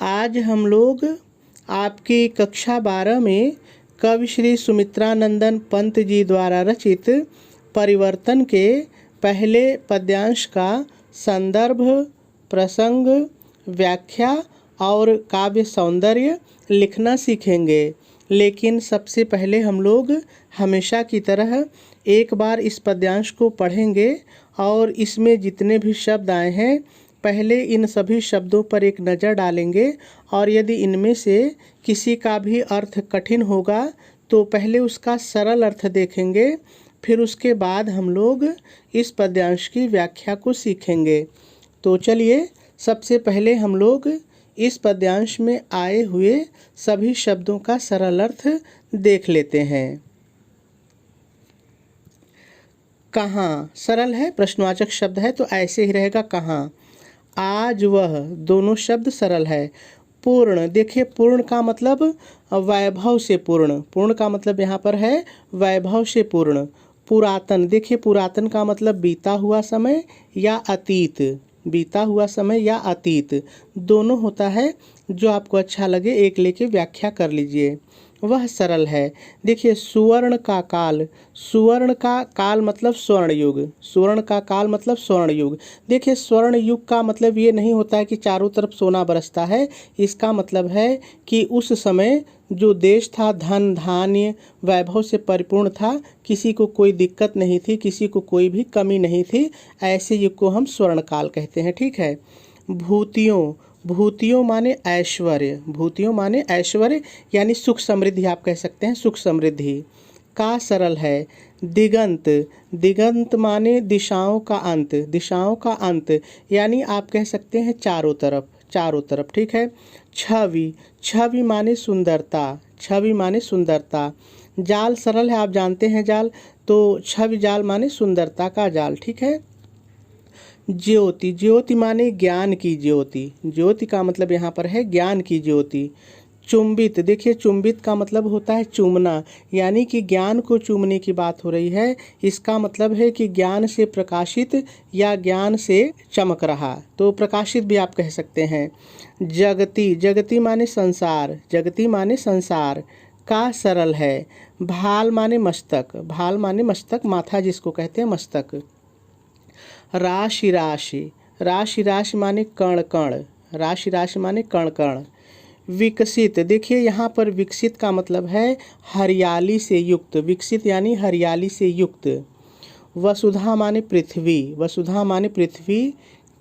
आज हम लोग आपकी कक्षा 12 में कवि श्री सुमित्रानंदन पंत जी द्वारा रचित परिवर्तन के पहले पद्यांश का संदर्भ, प्रसंग, व्याख्या और काव्य सौंदर्य लिखना सीखेंगे। लेकिन सबसे पहले हम लोग हमेशा की तरह एक बार इस पद्यांश को पढ़ेंगे और इसमें जितने भी शब्द आए हैं पहले इन सभी शब्दों पर एक नज़र डालेंगे और यदि इनमें से किसी का भी अर्थ कठिन होगा तो पहले उसका सरल अर्थ देखेंगे, फिर उसके बाद हम लोग इस पद्यांश की व्याख्या को सीखेंगे। तो चलिए सबसे पहले हम लोग इस पद्यांश में आए हुए सभी शब्दों का सरल अर्थ देख लेते हैं। कहाँ सरल है, प्रश्नवाचक शब्द है तो ऐसे ही रहेगा कहाँ। आज वह, दोनों शब्द सरल है। पूर्ण, देखिए पूर्ण का मतलब वैभव से पूर्ण, पूर्ण का मतलब यहाँ पर है वैभव से पूर्ण। पुरातन, देखिए पुरातन का मतलब बीता हुआ समय या अतीत, बीता हुआ समय या अतीत दोनों होता है। जो आपको अच्छा लगे एक लेके व्याख्या कर लीजिए। वह सरल है। देखिए सुवर्ण का काल, सुवर्ण का काल मतलब स्वर्ण युग, सुवर्ण का काल मतलब स्वर्ण युग। देखिए स्वर्ण युग का मतलब ये नहीं होता है कि चारों तरफ सोना बरसता है, इसका मतलब है कि उस समय जो देश था धन धान्य वैभव से परिपूर्ण था, किसी को कोई दिक्कत नहीं थी, किसी को कोई भी कमी नहीं थी, ऐसे युग को हम स्वर्ण काल कहते हैं। ठीक है। भूतियों, भूतियों माने ऐश्वर्य, भूतियों माने ऐश्वर्य यानी सुख समृद्धि, आप कह सकते हैं सुख समृद्धि। का सरल है। दिगंत, दिगंत माने दिशाओं का अंत, दिशाओं का अंत यानी आप कह सकते हैं चारों तरफ, चारों तरफ। ठीक है। छवि, छवि माने सुंदरता, छवि माने सुंदरता। जाल सरल है, आप जानते हैं जाल, तो छवि जाल माने सुंदरता का जाल। ठीक है। ज्योति, ज्योति माने ज्ञान की ज्योति, ज्योति का मतलब यहाँ पर है ज्ञान की ज्योति। चुंबित, देखिए चुंबित का मतलब होता है चूमना, यानी कि ज्ञान को चूमने की बात हो रही है। इसका मतलब है कि ज्ञान से प्रकाशित या ज्ञान से चमक रहा, तो प्रकाशित भी आप कह सकते हैं। जगती, जगती माने संसार, जगती माने संसार। का सरल है। भाल माने मस्तक, भाल माने मस्तक, माथा जिसको कहते हैं मस्तक। राशि, राशि, राशि राशि माने कण कण, राशि राशि माने कण कण। विकसित, देखिए यहाँ पर विकसित का मतलब है हरियाली से युक्त, विकसित यानी हरियाली से युक्त। वसुधा माने पृथ्वी, वसुधा माने पृथ्वी।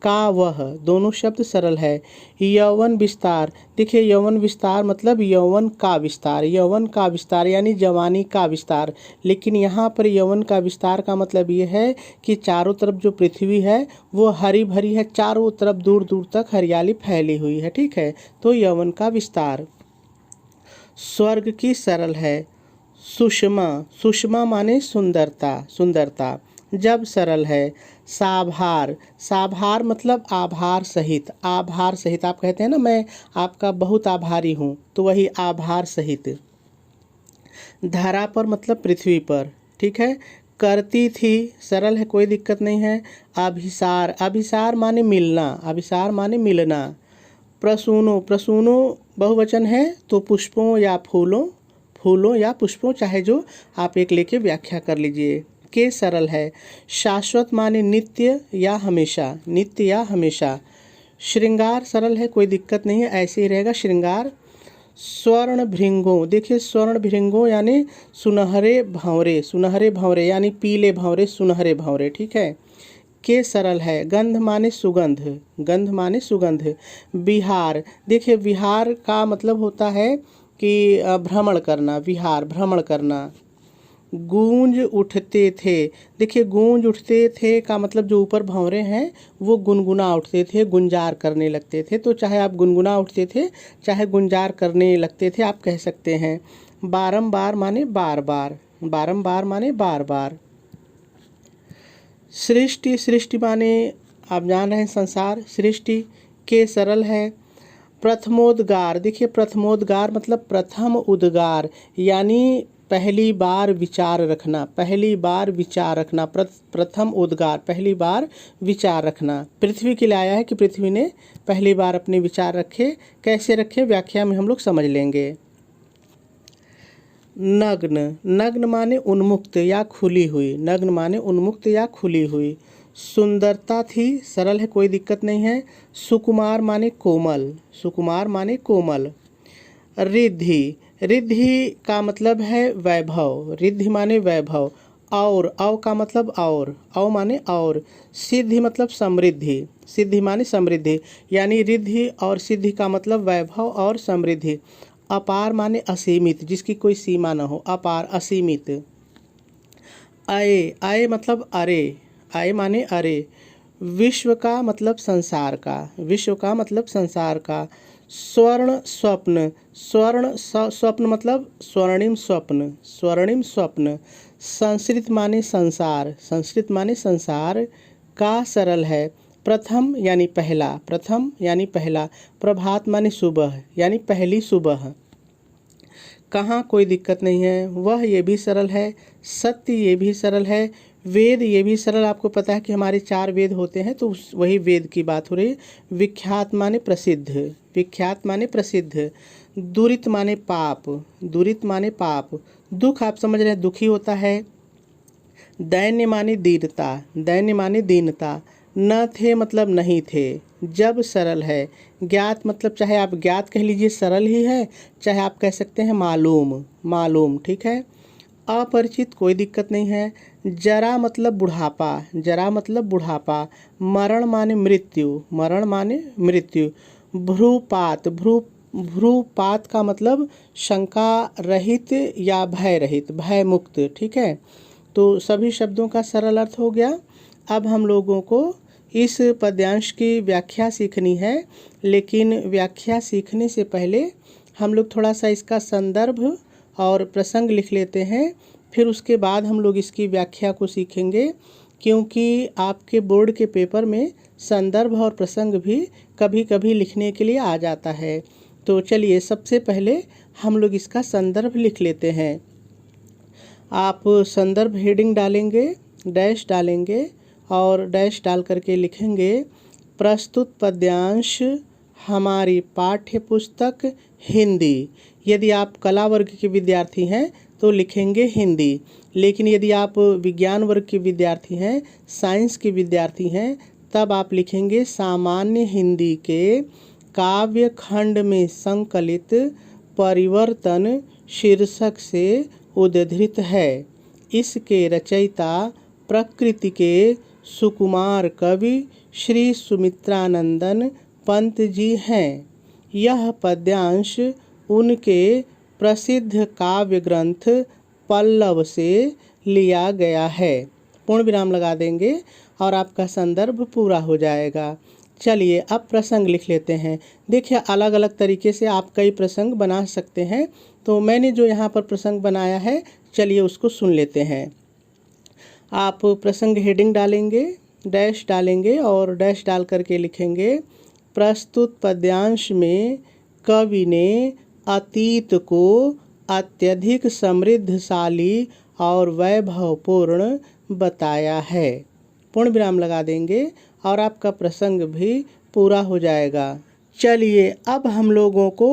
का वह, दोनों शब्द सरल है। यौवन विस्तार, देखिए यौवन विस्तार मतलब यौवन का विस्तार, यौवन का विस्तार यानी जवानी का विस्तार। लेकिन यहाँ पर यौवन का विस्तार का मतलब ये है कि चारों तरफ जो पृथ्वी है वो हरी भरी है, चारों तरफ दूर दूर तक हरियाली फैली हुई है। ठीक है, तो यौवन का विस्तार। स्वर्ग की सरल है। सुषमा, सुषमा माने सुंदरता, सुंदरता। जब सरल है। साभार, साभार मतलब आभार सहित, आभार सहित, आप कहते हैं ना मैं आपका बहुत आभारी हूँ, तो वही आभार सहित। धरा पर मतलब पृथ्वी पर। ठीक है। करती थी सरल है, कोई दिक्कत नहीं है। अभिसार, अभिसार माने मिलना, अभिसार माने मिलना। प्रसूनो, प्रसूनो बहुवचन है तो पुष्पों या फूलों, फूलों या पुष्पों चाहे जो आप एक लेके व्याख्या कर लीजिए। के सरल है। शाश्वत माने नित्य या हमेशा, नित्य या हमेशा। श्रृंगार सरल है, कोई दिक्कत नहीं है, ऐसे ही रहेगा श्रृंगार। स्वर्ण भृंगों, देखिए स्वर्ण भृंगों यानी सुनहरे भंवरे, सुनहरे भंवरे यानी पीले भंवरे, सुनहरे भंवरे। ठीक है। के सरल है। गंध माने सुगंध, गंध माने सुगंध। विहार, देखिए विहार का मतलब होता है कि भ्रमण करना, विहार भ्रमण करना। गूंज उठते थे, देखिए गूंज उठते थे का मतलब जो ऊपर भंवरे हैं वो गुनगुना उठते थे, गुंजार करने लगते थे, तो चाहे आप गुनगुना उठते थे चाहे गुंजार करने लगते थे आप कह सकते हैं। बारंबार माने बार बार, बारंबार माने बार बार। सृष्टि, सृष्टि माने आप जान रहे हैं संसार, सृष्टि। के सरल है। प्रथमोद्गार, देखिए प्रथमोद्गार मतलब प्रथम उद्गार यानी पहली बार विचार रखना, पहली बार विचार रखना, प्रथम उद्गार, पहली बार विचार रखना। पृथ्वी के लिए आया है कि पृथ्वी ने पहली बार अपने विचार रखे। कैसे रखे, व्याख्या में हम लोग समझ लेंगे। नग्न, नग्न माने उन्मुक्त या खुली हुई, नग्न माने उन्मुक्त या खुली हुई। सुंदरता थी, सरल है, कोई दिक्कत नहीं है। सुकुमार माने कोमल, सुकुमार माने कोमल। रिद्धि, रिद्धि का मतलब है वैभव, रिद्धि माने वैभव। और, अव का मतलब और, अव माने और। सिद्धि मतलब समृद्धि, सिद्धि माने समृद्धि, यानी रिद्धि और सिद्धि का मतलब वैभव और समृद्धि। अपार माने असीमित, जिसकी कोई सीमा न हो, अपार असीमित। अये, अये मतलब अरे, अये माने अरे। विश्व का मतलब संसार का, विश्व का मतलब संसार का। स्वर्ण स्वप्न, स्वर्ण स्वप्न मतलब स्वर्णिम स्वप्न, स्वर्णिम स्वप्न। संस्कृत माने संसार, संस्कृत माने संसार का सरल है। प्रथम यानी पहला, प्रथम यानी पहला। प्रभात माने सुबह, यानी पहली सुबह। कहाँ, कोई दिक्कत नहीं है। वह, ये भी सरल है। सत्य, ये भी सरल है। वेद, ये भी सरल, आपको पता है कि हमारे 4 वेद होते हैं, तो वही वेद की बात हो रही है। विख्यात माने प्रसिद्ध, विख्यात माने प्रसिद्ध। दुरित माने पाप, दुरित माने पाप। दुख, आप समझ रहे हैं, दुखी होता है। दैन्य माने दीनता, दैन्य माने दीनता। न थे मतलब नहीं थे, जब सरल है। ज्ञात मतलब चाहे आप ज्ञात कह लीजिए, सरल ही है, चाहे आप कह सकते हैं मालूम, मालूम, ठीक है। अपरिचित, कोई दिक्कत नहीं है। जरा मतलब बुढ़ापा, जरा मतलब बुढ़ापा। मरण माने मृत्यु, मरण माने मृत्यु। भ्रूपात, भ्रूपात का मतलब शंका रहित या भय रहित, भय मुक्त, ठीक है। तो सभी शब्दों का सरल अर्थ हो गया। अब हम लोगों को इस पद्यांश की व्याख्या सीखनी है, लेकिन व्याख्या सीखने से पहले हम लोग थोड़ा सा इसका संदर्भ और प्रसंग लिख लेते हैं, फिर उसके बाद हम लोग इसकी व्याख्या को सीखेंगे, क्योंकि आपके बोर्ड के पेपर में संदर्भ और प्रसंग भी कभी कभी लिखने के लिए आ जाता है। तो चलिए, सबसे पहले हम लोग इसका संदर्भ लिख लेते हैं। आप संदर्भ हेडिंग डालेंगे, डैश डालेंगे और डैश डाल करके लिखेंगे, प्रस्तुत पद्यांश हमारी पाठ्य पुस्तक हिंदी। यदि आप कला वर्ग के विद्यार्थी हैं तो लिखेंगे हिंदी, लेकिन यदि आप विज्ञान वर्ग के विद्यार्थी हैं, साइंस के विद्यार्थी हैं, तब आप लिखेंगे सामान्य हिंदी के काव्य खंड में संकलित परिवर्तन शीर्षक से उद्धृत है। इसके रचयिता प्रकृति के सुकुमार कवि श्री सुमित्रानंदन पंत जी हैं। यह पद्यांश उनके प्रसिद्ध काव्य ग्रंथ पल्लव से लिया गया है। पूर्ण विराम लगा देंगे और आपका संदर्भ पूरा हो जाएगा। चलिए, अब प्रसंग लिख लेते हैं। देखिए, अलग अलग तरीके से आप कई प्रसंग बना सकते हैं, तो मैंने जो यहाँ पर प्रसंग बनाया है, चलिए उसको सुन लेते हैं। आप प्रसंग हेडिंग डालेंगे, डैश डालेंगे और डैश डाल करके लिखेंगे, प्रस्तुत पद्यांश में कवि ने अतीत को अत्यधिक समृद्धशाली और वैभवपूर्ण बताया है। पूर्ण विराम लगा देंगे और आपका प्रसंग भी पूरा हो जाएगा। चलिए, अब हम लोगों को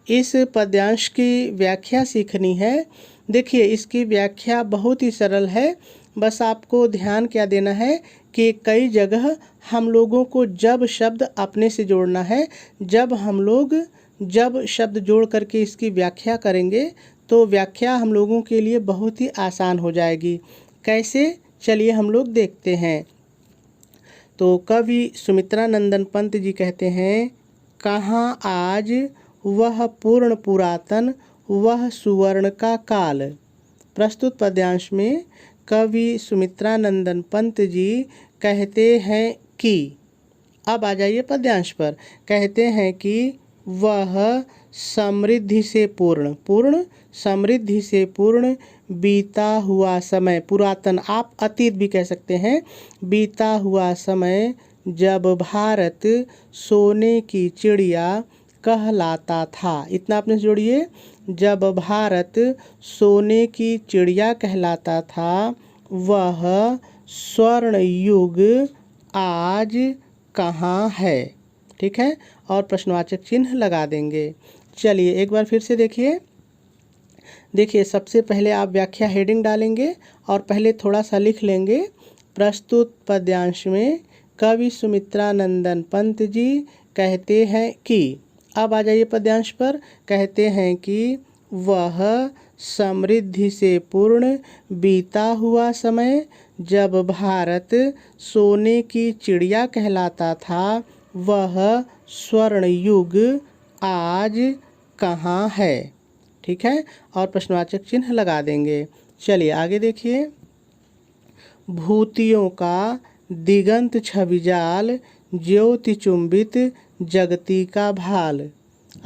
इस पद्यांश की व्याख्या सीखनी है। देखिए, इसकी व्याख्या बहुत ही सरल है। बस आपको ध्यान क्या देना है कि कई जगह हम लोगों को जब शब्द अपने से जोड़ना है। जब शब्द जोड़ करके इसकी व्याख्या करेंगे तो व्याख्या हम लोगों के लिए बहुत ही आसान हो जाएगी। कैसे, चलिए हम लोग देखते हैं। तो कवि सुमित्रानंदन पंत जी कहते हैं, कहाँ आज वह पूर्ण पुरातन वह सुवर्ण का काल। प्रस्तुत पद्यांश में कवि सुमित्रानंदन पंत जी कहते हैं कि, अब आ जाइए पद्यांश पर, कहते हैं कि वह समृद्धि से पूर्ण समृद्धि से पूर्ण बीता हुआ समय, पुरातन, आप अतीत भी कह सकते हैं, बीता हुआ समय जब भारत सोने की चिड़िया कहलाता था। इतना आपने जोड़िए। जब भारत सोने की चिड़िया कहलाता था, वह स्वर्ण युग आज कहाँ है। ठीक है, और प्रश्नवाचक चिन्ह लगा देंगे। चलिए एक बार फिर से देखिए सबसे पहले आप व्याख्या हेडिंग डालेंगे और पहले थोड़ा सा लिख लेंगे। प्रस्तुत पद्यांश में कवि सुमित्रा नंदन पंत जी कहते हैं कि, अब आ जाइए पद्यांश पर। कहते हैं कि वह समृद्धि से पूर्ण बीता हुआ समय जब भारत सोने की चिड़िया कहलाता था, वह स्वर्ण युग आज कहाँ है। ठीक है, और प्रश्नवाचक चिन्ह लगा देंगे। चलिए आगे देखिए। भूतियों का दिगंत छविजाल, ज्योति चुंबित जगती का भाल।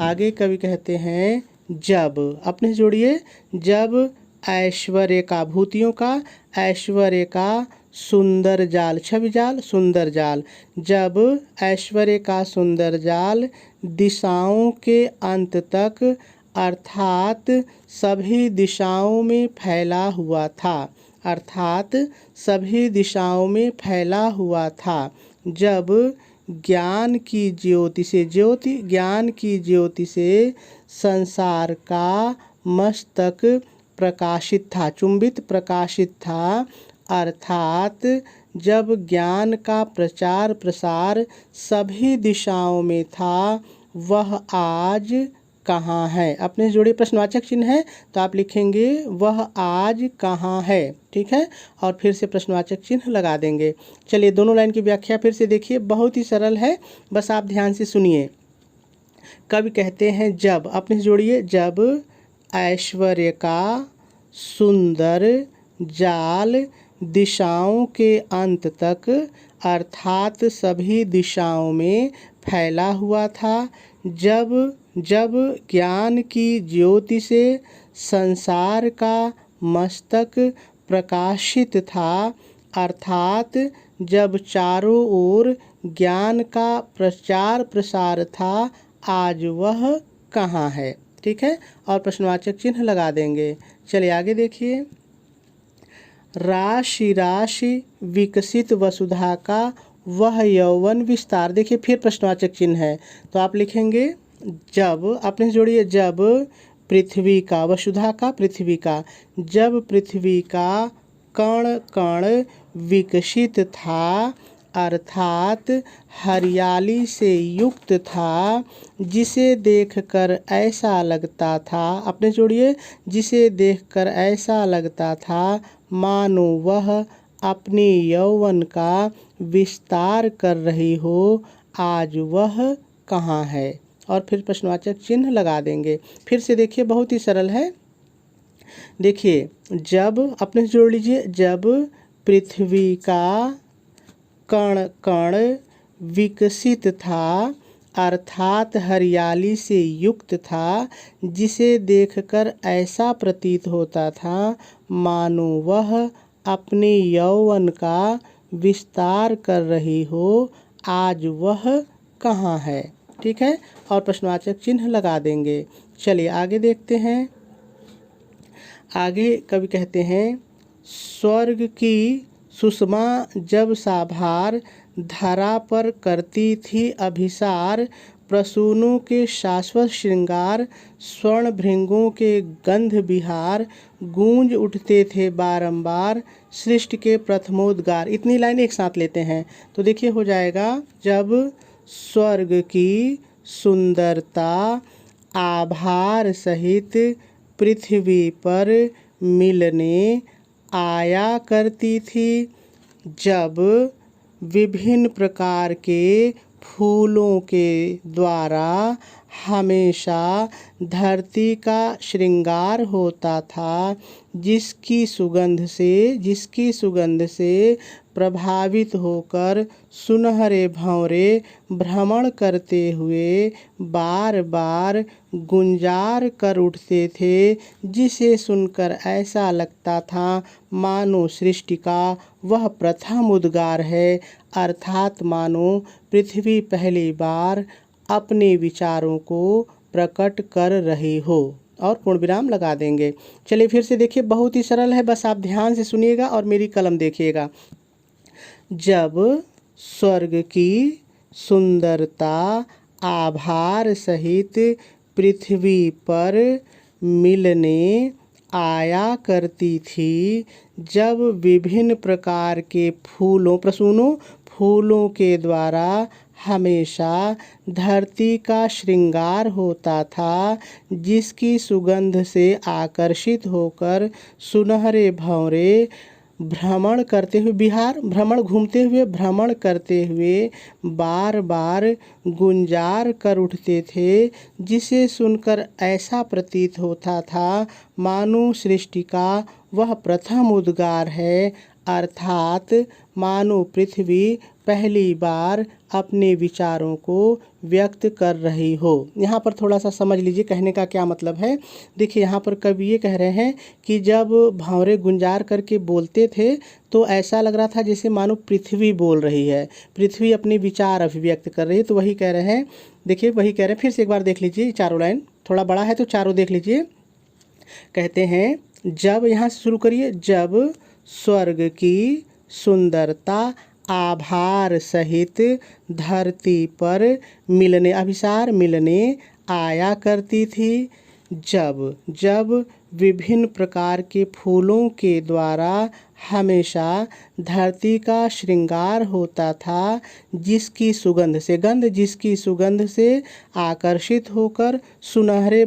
आगे कवि कहते हैं जब, अपने जोड़िए। जब ऐश्वर्य का, भूतियों का, ऐश्वर्य का सुंदर जाल, छवि जाल, सुंदर जाल। जब ऐश्वर्य का सुंदर जाल दिशाओं के अंत तक अर्थात सभी दिशाओं में फैला हुआ था, अर्थात सभी दिशाओं में फैला हुआ था। जब ज्ञान की ज्योति से, ज्योति ज्ञान की ज्योति से संसार का मस्तक प्रकाशित था, चुंबित प्रकाशित था, अर्थात जब ज्ञान का प्रचार प्रसार सभी दिशाओं में था, वह आज कहाँ है। अपने जोड़े प्रश्नवाचक चिन्ह है तो आप लिखेंगे वह आज कहाँ है। ठीक है, और फिर से प्रश्नवाचक चिन्ह लगा देंगे। चलिए दोनों लाइन की व्याख्या फिर से देखिए, बहुत ही सरल है, बस आप ध्यान से सुनिए। कवि कहते हैं जब, अपने जोड़िए। जब ऐश्वर्य का सुंदर जाल दिशाओं के अंत तक अर्थात सभी दिशाओं में फैला हुआ था, जब ज्ञान की ज्योति से संसार का मस्तक प्रकाशित था, अर्थात जब चारों ओर ज्ञान का प्रचार प्रसार था, आज वह कहाँ है। ठीक है, और प्रश्नवाचक चिन्ह लगा देंगे। चलिए आगे देखिए। राशि राशि विकसित वसुधा का वह यौवन विस्तार। देखिए फिर प्रश्नवाचक चिन्ह है तो आप लिखेंगे जब, अपने जोड़िए। जब पृथ्वी का, वसुधा का पृथ्वी का, जब पृथ्वी का कण कण विकसित था, अर्थात हरियाली से युक्त था, जिसे देखकर ऐसा लगता था, अपने जोड़िए। जिसे देखकर ऐसा लगता था मानो वह अपने यौवन का विस्तार कर रही हो, आज वह कहाँ है। और फिर प्रश्नवाचक चिन्ह लगा देंगे। फिर से देखिए बहुत ही सरल है। देखिए जब, अपने जोड़ लीजिए। जब पृथ्वी का कण कण विकसित था, अर्थात हरियाली से युक्त था, जिसे देखकर ऐसा प्रतीत होता था मानो वह अपने यौवन का विस्तार कर रही हो, आज वह कहाँ है। ठीक है, और प्रश्नवाचक चिन्ह लगा देंगे। चलिए आगे देखते हैं। आगे कवि कहते हैं स्वर्ग की सुषमा जब साभार धरा पर करती थी अभिसार, प्रसूनों के शाश्वत श्रृंगार स्वर्ण भृंगों के गंध विहार, गूंज उठते थे बारंबार सृष्टि के प्रथमोद्गार। इतनी लाइन एक साथ लेते हैं तो देखिए हो जाएगा। जब स्वर्ग की सुंदरता आभार सहित पृथ्वी पर मिलने आया करती थी, जब विभिन्न प्रकार के फूलों के द्वारा हमेशा धरती का श्रृंगार होता था, जिसकी सुगंध से प्रभावित होकर सुनहरे भंवरे भ्रमण करते हुए बार बार गुंजार कर उठते थे, जिसे सुनकर ऐसा लगता था मानो सृष्टि का वह प्रथम उद्गार है, अर्थात मानो पृथ्वी पहली बार अपने विचारों को प्रकट कर रही हो, और पूर्ण विराम लगा देंगे। चलिए फिर से देखिए, बहुत ही सरल है, बस आप ध्यान से सुनिएगा और मेरी कलम देखिएगा। जब स्वर्ग की सुंदरता आभार सहित पृथ्वी पर मिलने आया करती थी, जब विभिन्न प्रकार के फूलों के द्वारा हमेशा धरती का श्रृंगार होता था, जिसकी सुगंध से आकर्षित होकर सुनहरे भंवरे भ्रमण करते हुए बार बार गुंजार कर उठते थे, जिसे सुनकर ऐसा प्रतीत होता था मानो सृष्टि का वह प्रथम उद्गार है, अर्थात मानो पृथ्वी पहली बार अपने विचारों को व्यक्त कर रही हो। यहाँ पर थोड़ा सा समझ लीजिए कहने का क्या मतलब है। देखिए यहाँ पर कवि ये कह रहे हैं कि जब भंवरे गुंजार करके बोलते थे तो ऐसा लग रहा था जैसे मानो पृथ्वी बोल रही है, पृथ्वी अपने विचार अभिव्यक्त कर रही है। तो वही कह रहे हैं, देखिए वही कह रहे हैं, फिर से एक बार देख लीजिए, चारों लाइन थोड़ा बड़ा है तो चारों देख लीजिए। कहते हैं जब, यहाँ से शुरू करिए, जब स्वर्ग की सुंदरता आभार सहित धरती पर मिलने आया करती थी, जब विभिन्न प्रकार के फूलों के द्वारा हमेशा धरती का श्रृंगार होता था, जिसकी सुगंध से आकर्षित होकर सुनहरे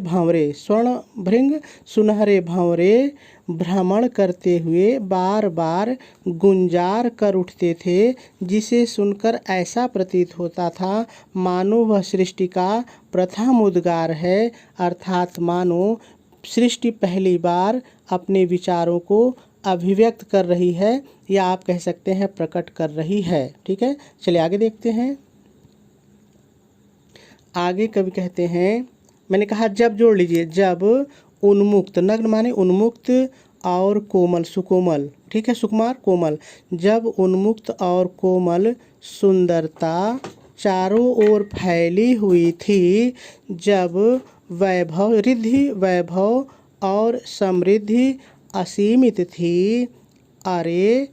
भंवरे भ्रमण करते हुए बार बार गुंजार कर उठते थे, जिसे सुनकर ऐसा प्रतीत होता था मानो वह सृष्टि का प्रथम उद्गार है, अर्थात मानो सृष्टि पहली बार अपने विचारों को अभिव्यक्त कर रही है, या आप कह सकते हैं प्रकट कर रही है। ठीक है, चलिए आगे देखते हैं। आगे कवि कहते हैं, मैंने कहा जब जोड़ लीजिए, जब उन्मुक्त, नग्न माने उन्मुक्त और कोमल सुकोमल, ठीक है, सुकुमार कोमल, जब उन्मुक्त और कोमल सुंदरता चारों ओर फैली हुई थी, जब वैभव और समृद्धि असीमित थी, अरे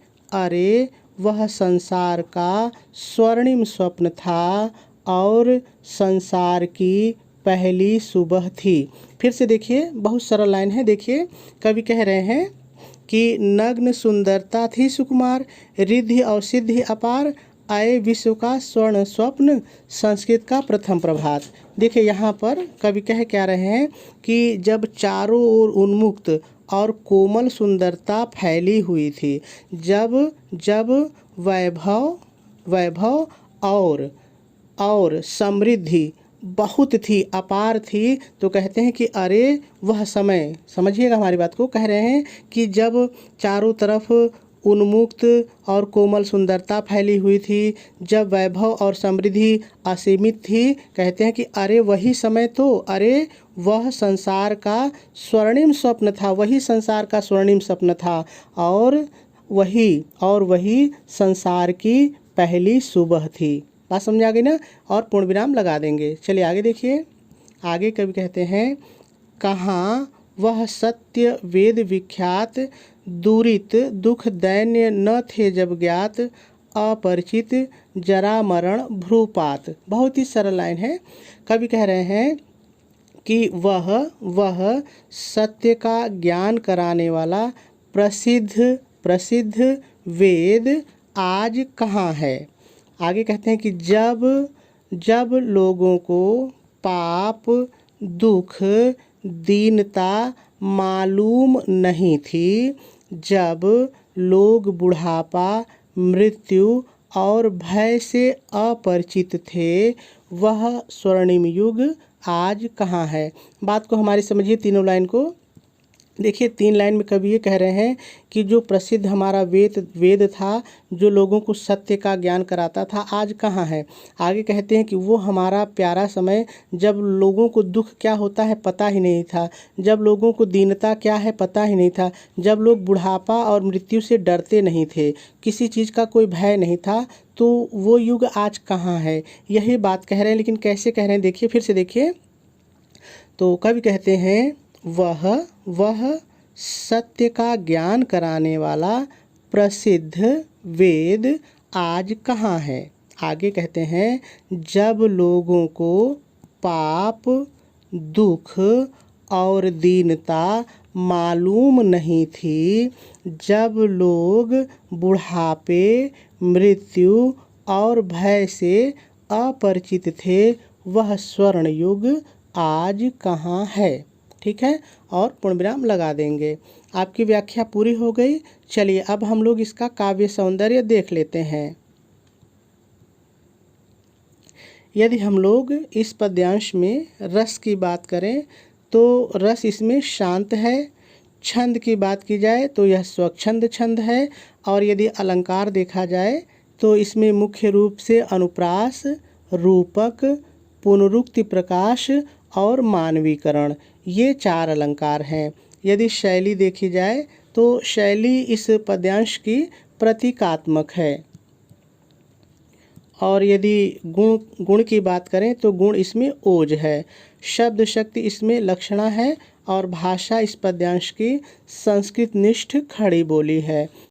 वह संसार का स्वर्णिम स्वप्न था और संसार की पहली सुबह थी। फिर से देखिए, बहुत सरल लाइन है, देखिए कवि कह रहे हैं कि नग्न सुंदरता थी सुकुमार, रिद्धि और सिद्धि अपार, आए विश्व का स्वर्ण स्वप्न, संस्कृत का प्रथम प्रभात। देखिए यहाँ पर कवि कह क्या रहे हैं कि जब चारों ओर उन्मुक्त और कोमल सुंदरता फैली हुई थी, जब वैभव और समृद्धि बहुत थी, अपार थी, तो कहते हैं कि अरे वह समय, समझिएगा हमारी बात को, कह रहे हैं कि जब चारों तरफ उन्मुक्त और कोमल सुंदरता फैली हुई थी, जब वैभव और समृद्धि असीमित थी, कहते हैं कि अरे वही समय तो, अरे वह संसार का स्वर्णिम स्वप्न था, वही संसार का स्वर्णिम स्वप्न था, और वही संसार की पहली सुबह थी। बात समझ आ गई ना, और पूर्ण विराम लगा देंगे। चलिए आगे देखिए, आगे कवि कहते हैं, कहाँ वह सत्य वेद विख्यात, दूरित दुख दैन्य न थे जब ज्ञात, अपरिचित जरा मरण भ्रूपात। बहुत ही सरल लाइन है, कवि कह रहे हैं कि वह सत्य का ज्ञान कराने वाला प्रसिद्ध वेद आज कहाँ है। आगे कहते हैं कि जब लोगों को पाप दुख दीनता मालूम नहीं थी, जब लोग बुढ़ापा मृत्यु और भय से अपरिचित थे, वह स्वर्णिम युग आज कहाँ है। बात को हमारी समझिए, तीनों लाइन को। देखिए 3 लाइन में कवि ये कह रहे हैं कि जो प्रसिद्ध हमारा वेद था, जो लोगों को सत्य का ज्ञान कराता था, आज कहाँ है। आगे कहते हैं कि वो हमारा प्यारा समय, जब लोगों को दुख क्या होता है पता ही नहीं था, जब लोगों को दीनता क्या है पता ही नहीं था, जब लोग बुढ़ापा और मृत्यु से डरते नहीं थे, किसी चीज़ का कोई भय नहीं था, तो वो युग आज कहाँ है। यही बात कह रहे हैं, लेकिन कैसे कह रहे हैं देखिए, फिर से देखिए। तो कवि कहते हैं वह सत्य का ज्ञान कराने वाला प्रसिद्ध वेद आज कहाँ है। आगे कहते हैं, जब लोगों को पाप, दुख और दीनता मालूम नहीं थी, जब लोग बुढ़ापे, मृत्यु और भय से अपरिचित थे, वह स्वर्ण युग आज कहाँ है। ठीक है, और पूर्णविराम लगा देंगे। आपकी व्याख्या पूरी हो गई। चलिए अब हम लोग इसका काव्य सौंदर्य देख लेते हैं। यदि हम लोग इस पद्यांश में रस की बात करें तो रस इसमें शांत है। छंद की बात की जाए तो यह स्वच्छंद छंद है। और यदि अलंकार देखा जाए तो इसमें मुख्य रूप से अनुप्रास, रूपक, पुनरुक्ति प्रकाश और मानवीकरण, ये 4 अलंकार हैं। यदि शैली देखी जाए तो शैली इस पद्यांश की प्रतीकात्मक है। और यदि गुण की बात करें तो गुण इसमें ओज है। शब्द शक्ति इसमें लक्षणा है और भाषा इस पद्यांश की संस्कृत निष्ठ खड़ी बोली है।